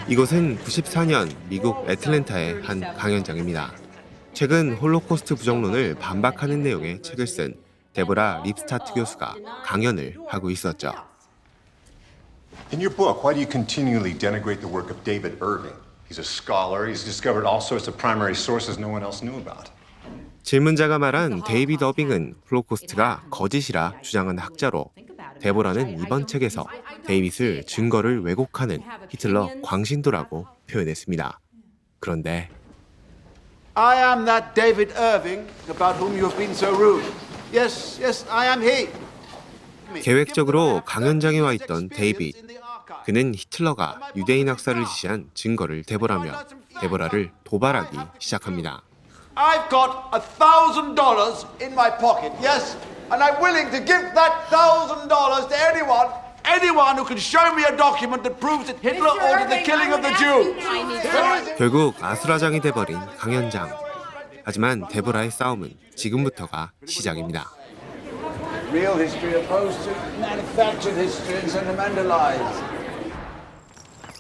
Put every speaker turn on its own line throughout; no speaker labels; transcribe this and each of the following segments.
이곳은 94년 미국 애틀랜타의 한 강연장입니다. 최근 홀로코스트 부정론을 반박하는 내용의 책을 쓴 데보라 립스타트 교수가 강연을 하고 있었죠.
In your book, why do you continually denigrate the work of David Irving? He's a scholar. He's discovered all sorts of primary sources no one else knew about.
질문자가 말한 데이비드 어빙은 홀로코스트가 거짓이라 주장한 학자로, 데보라는 이번 책에서 데이빗을 증거를 왜곡하는 히틀러 광신도라고 표현했습니다. 그런데
I am that David Irving about whom you have been so rude. Yes, I am he.
계획적으로 강연장에 와 있던 데이빗. 그는 히틀러가 유대인 학살을 지시한 증거를 대보라며 데보라를 도발하기 시작합니다.
I've got $1,000 in my pocket, yes, and I'm willing to give that $1,000 to anyone who can show me a document that proves that Hitler ordered the killing of the Jews.
결국 아수라장이 돼버린 강연장. 하지만 데보라의 싸움은 지금부터가 시작입니다.
Real history opposed to manufactured history and sentimentalized.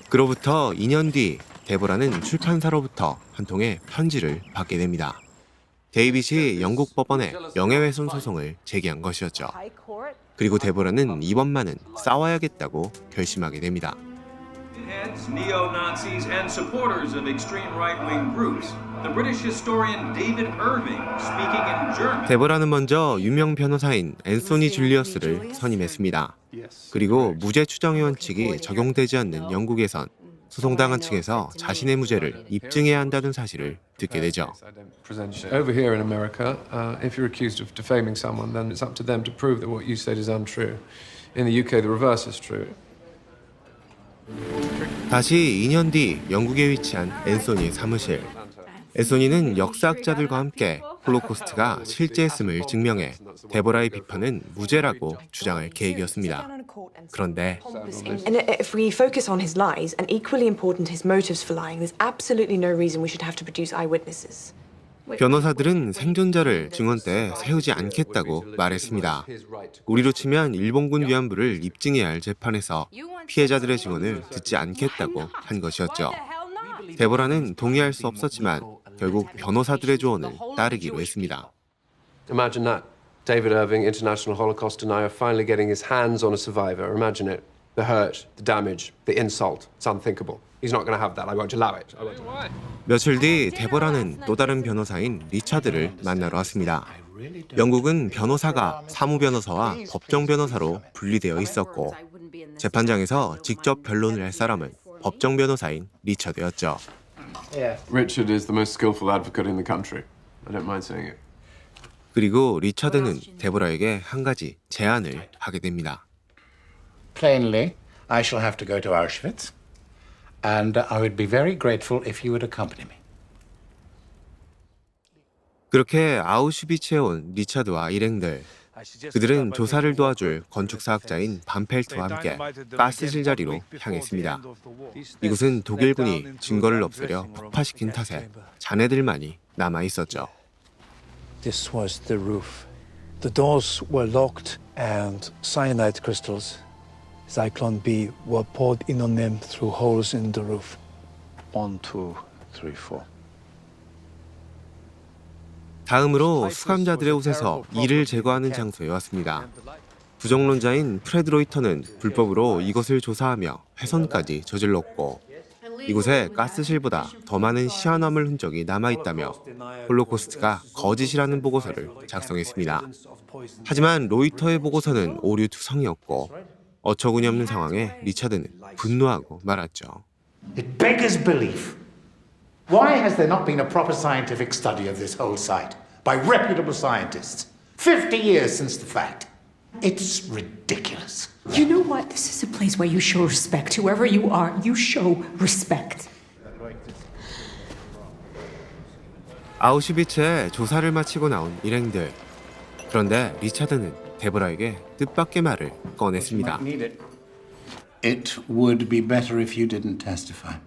그로부터 2년 뒤 데보라는 출판사로부터 한 통의 편지를 받게 됩니다. 데이빗이 영국 법원에 명예훼손 소송을 제기한 것이었죠. 그리고 데보라는 이번만은 싸워야겠다고 결심하게 됩니다.
Neo-Nazis and supporters of extreme right-wing groups. The British historian David Irving, speaking in German.
데보라는 먼저 유명 변호사인 앤소니 줄리어스를 선임했습니다. 그리고 무죄 추정의 원칙이 적용되지 않는 영국에선 소송당한 측에서 자신의 무죄를 입증해야 한다는 사실을 듣게 되죠.
Over here in America, if you're accused of defaming someone, then it's up to them to prove that what you said is untrue. In the UK, the reverse is true.
다시 2년 뒤 영국에 위치한 앤소니의 사무실. 앤소니는 역사학자들과 함께 홀로코스트가 실제했음을 증명해 데보라의 비판은 무죄라고 주장할 계획이었습니다. 그런데
And if we focus on his lies and equally important his motives for lying, there's absolutely no reason we should have to produce eyewitnesses.
변호사들은 생존자를 증언대에 세우지 않겠다고 말했습니다. 우리로 치면 일본군 위안부를 입증해야 할 재판에서 피해자들의 증언을 듣지 않겠다고 한 것이었죠. 데보라는 동의할 수 없었지만 결국 변호사들의 조언을 따르기로 했습니다.
Imagine that. David Irving, international Holocaust denier, finally getting his hands on a survivor. Imagine it. The hurt, the damage, the insult. It's unthinkable. He's not going to have that. I won't allow it.
며칠 뒤 데보라는 또 다른 변호사인 리차드를 만나러 왔습니다. 영국은 변호사가 사무 변호사와 법정 변호사로 분리되어 있었고 재판장에서 직접 변론을 할 사람은 법정 변호사인 리차드였죠.
Richard is the most skillful advocate in the country. I don't mind saying it.
그리고 리차드는 데보라에게 한 가지 제안을 하게 됩니다.
Plainly, I shall have to go to Auschwitz, and I would be very grateful if you would accompany me.
그렇게 아우슈비츠에 온 리차드와 일행들. 그들은 조사를 도와줄 건축사학자인 반펠트와 함께 가스실 자리로 향했습니다. 이곳은 독일군이 증거를 없애려 폭파시킨 탓에 잔해들만이 남아 있었죠.
This was the roof. The doors were locked and cyanide crystals, Zyklon B, were poured in on them through holes in the roof.
1, 2, 3, 4.
다음으로 수감자들의 옷에서 이를 제거하는 장소에 왔습니다. 부정론자인 프레드 로이터는 불법으로 이것을 조사하며 훼손까지 저질렀고 이곳에 가스실보다 더 많은 시한화물 흔적이 남아있다며 홀로코스트가 거짓이라는 보고서를 작성했습니다. 하지만 로이터의 보고서는 오류투성이었고 어처구니 없는 상황에 리차드는 분노하고 말았죠.
It beggars belief. Why has there not been a proper scientific study of this whole site by reputable scientists? 50 years since the fact. It's ridiculous.
You know what? This is a place where you show respect. Whoever you are, you show respect.
아우슈비츠에 조사를 마치고 나온 일행들. 그런데 리차드는 데보라에게 뜻밖의 말을 꺼냈습니다.
It would be better if you didn't testify.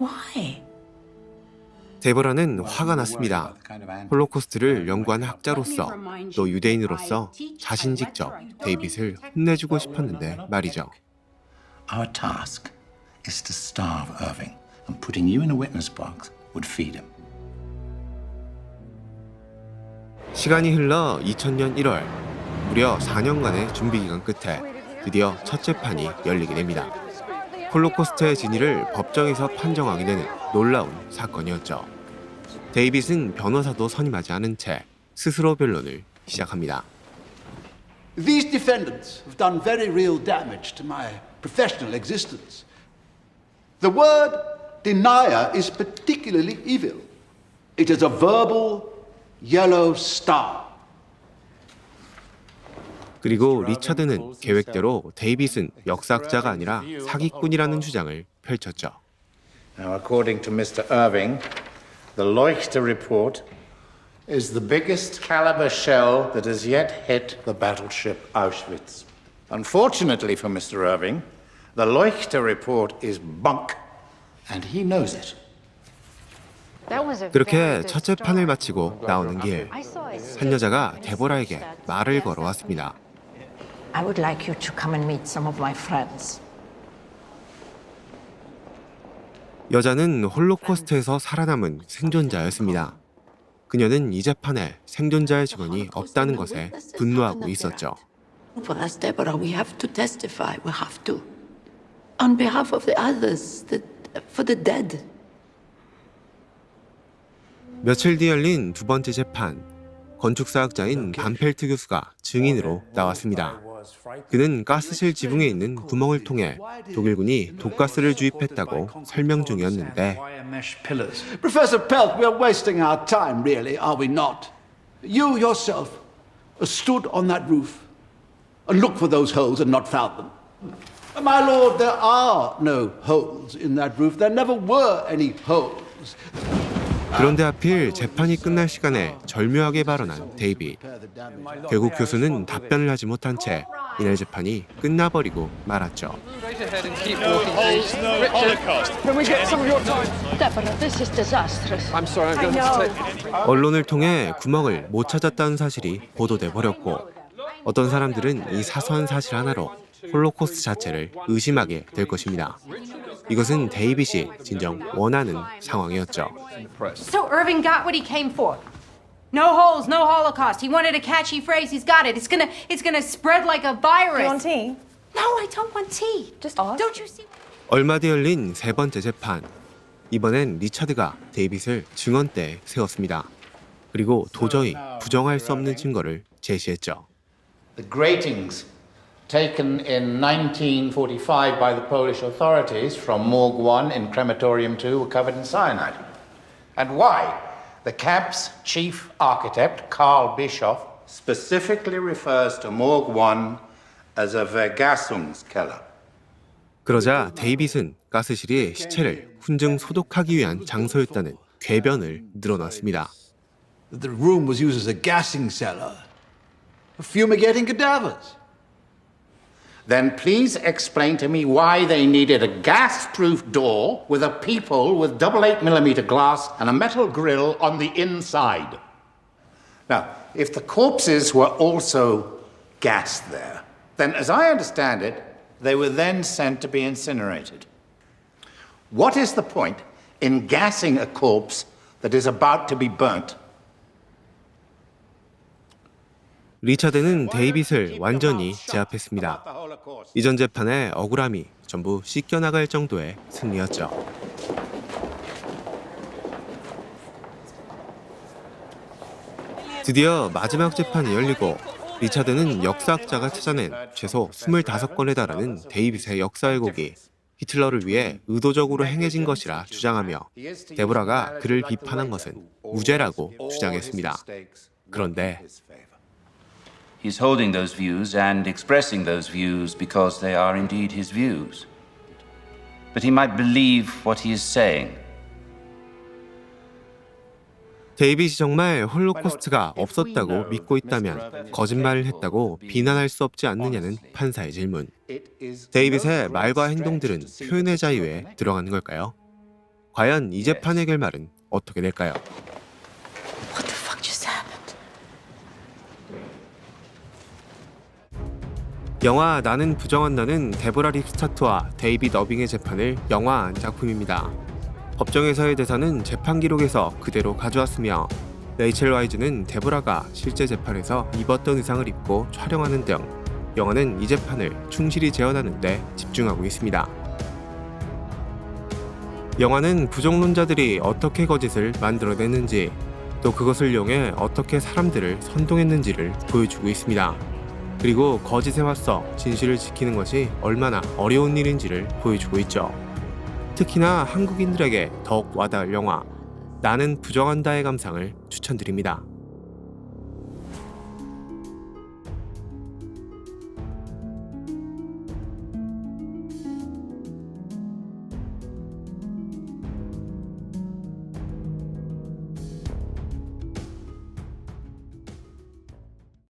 Why?
데보라는 화가 났습니다. 홀로코스트를 연구한 학자로서 또 유대인으로서 자신 직접 데이빗을 혼내주고 싶었는데 말이죠.
Our task is to starve Irving, and putting you in a witness box would feed him.
시간이 흘러 2000년 1월, 무려 4년간의 준비 기간 끝에 드디어 첫 재판이 열리게 됩니다. 홀로코스트의 진위를 법정에서 판정하게 되는 놀라운 사건이었죠. 데이빗은 변호사도 선임하지 않은 채 스스로 변론을 시작합니다.
These defendants have done very real damage to my professional existence. The word denier is particularly evil. It is a verbal yellow star.
그리고 리처드는 계획대로 데이빗은 역사학자가 아니라 사기꾼이라는 주장을 펼쳤죠.
Now, according to Mr. Irving, the Leuchter report is the biggest caliber shell that has yet hit the battleship Auschwitz. Unfortunately for Mr. Irving, the Leuchter report is bunk, and he knows it.
그렇게 첫 재판을 마치고 나오는 길, 한 여자가 데보라에게 말을 걸어왔습니다.
I would like you to come and meet some of my friends.
여자는 홀로코스트에서 살아남은 생존자였습니다. 그녀는 이 재판에 생존자의 증언이 없다는 것에 분노하고 있었죠.
For us, Deborah, we have to testify. We have to. On behalf of the others, for the dead.
며칠 뒤 열린 두 번째 재판, 건축사학자인 반펠트 교수가 증인으로 나왔습니다. 그는 가스실 지붕에 있는 구멍을 통해 독일군이 독가스를 주입했다고 설명 중이었는데
Professor Pelt, we're wasting our time, really, are we not? You yourself stood on that roof and looked for those holes and not found them. My lord, there are no holes in that roof. There never were any holes.
그런데 하필 재판이 끝날 시간에 절묘하게 발언한 데이빗. 결국 교수는 답변을 하지 못한 채 이날 재판이 끝나버리고 말았죠. 언론을 통해 구멍을 못 찾았다는 사실이 보도돼 버렸고, 어떤 사람들은 이 사소한 사실 하나로 홀로코스트 자체를 의심하게 될 것입니다. 이것은 데이빗이 진정 원하는 상황이었죠.
So Irving got what he came for. No holes, no Holocaust. He wanted a catchy phrase. He's got it. It's gonna spread like a virus.
You want tea?
No, I don't want tea.
Just ask.
Don't you see?
얼마 뒤 열린 세 번째 재판. 이번엔 리처드가 데이빗을 증언대에 세웠습니다. 그리고 도저히 부정할 수 없는 증거를 제시했죠.
The gratings taken in 1945 by the Polish authorities from Morgue 1 in Crematorium 2 were covered in cyanide. And why? The camp's chief architect, Karl Bischoff, specifically refers to Morgue 1 as a Vergassungskeller.
그러자 데이빗은 가스실이 시체를 훈증 소독하기 위한 장소였다는 궤변을 늘어놨습니다.
The room was used as a gassing cellar for fumigating cadavers.
Then please explain to me why they needed a gas-proof door with a peephole with double 8mm glass and a metal grill on the inside. Now, if the corpses were also gassed there, then as I understand it, they were then sent to be incinerated. What is the point in gassing a corpse that is about to be burnt?
리처드는 데이빗을 완전히 제압했습니다. 이전 재판의 억울함이 전부 씻겨나갈 정도의 승리였죠. 드디어 마지막 재판이 열리고 리처드는 역사학자가 찾아낸 최소 25건에 달하는 데이빗의 역사 왜곡이 히틀러를 위해 의도적으로 행해진 것이라 주장하며 데보라가 그를 비판한 것은 무죄라고 주장했습니다. 그런데
He's holding those views and expressing those views because they are indeed his views. But he might believe what he is saying.
데이빗이 정말 홀로코스트가 없었다고 믿고 있다면 거짓말을 했다고 비난할 수 없지 않느냐는 판사의 질문. 데이빗의 말과 행동들은 표현의 자유에 들어가는 걸까요? 과연 이 재판의 결말은 어떻게 될까요?
What the fuck just happened?
영화 나는 부정한다는 데보라 립스타트와 데이빗 어빙의 재판을 영화한 작품입니다. 법정에서의 대사는 재판 기록에서 그대로 가져왔으며 레이첼 와이즈는 데보라가 실제 재판에서 입었던 의상을 입고 촬영하는 등 영화는 이 재판을 충실히 재현하는 데 집중하고 있습니다. 영화는 부정론자들이 어떻게 거짓을 만들어냈는지 또 그것을 이용해 어떻게 사람들을 선동했는지를 보여주고 있습니다. 그리고 거짓에 맞서 진실을 지키는 것이 얼마나 어려운 일인지를 보여주고 있죠. 특히나 한국인들에게 더욱 와닿을 영화 나는 부정한다의 감상을 추천드립니다.